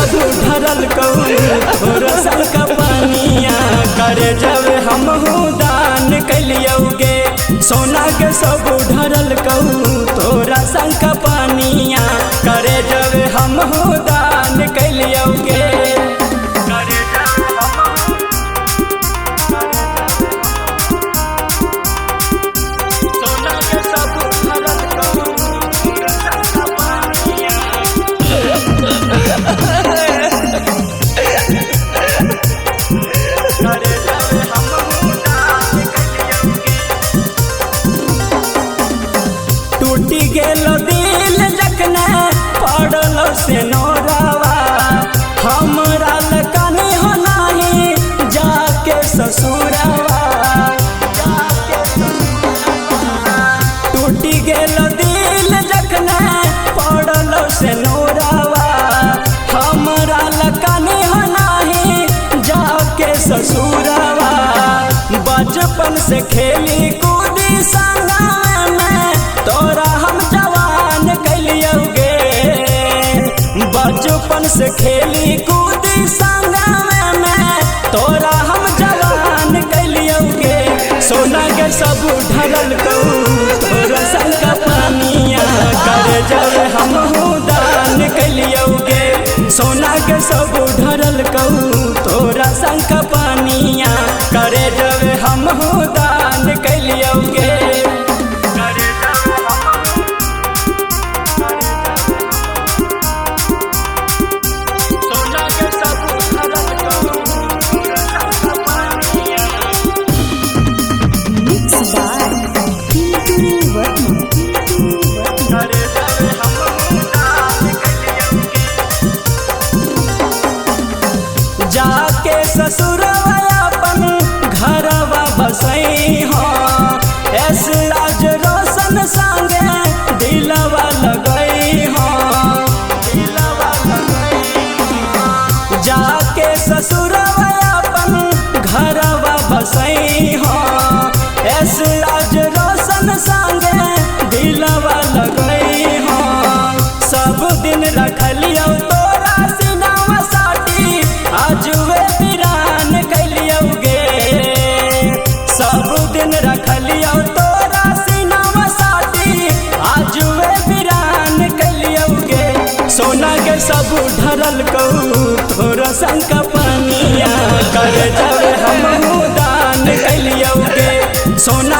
सब ढरल थोड़ा सन का पानिया करे जब हम दान कैलियोगे। सोना के सब ढरल थोड़ा सन का पानिया करे जब हम दान कैलियोगे। टूटी गेल दिल जखने पड़ल से नोरावा हमरा लकने हो नाही जाके ससुरावा। टूटी गेल दिल जखने पड़ल से नोरावा हमरा लकने हो नाही जाके ससुरावा। बचपन से खेली कूदी संगवा में तोरा हम जवान कैलियोगे। बचपन से खेली कूदी संगवा में तोरा हम जवान कैलियोगे। सोना के सब ढरल थोड़ा सन का पानिया करे जब हम दान कैलियोगे। सोना के सब ढरल थोड़ा सन का पानिया करे जब हम दान कैलियोगे। जाके ससुरवा अपन घरवा बसई हो एस राज रोशन संगे दिलवा लगई हो। जाके ससुरवा अपन घरवा बसई हो एस राज रोशन संगे दिलवा लगई हो। सब दिन रखलियो तोरा सिनवा साटी आज वे वीरान कैलियोगे। सब दिन रखलियो तोरा सिनवा साटी आज वे वीरान कैलियोगे। सोना के सब ढरल थोड़ा सन का पानिया करे जब हम दान कैलियोगे। सोना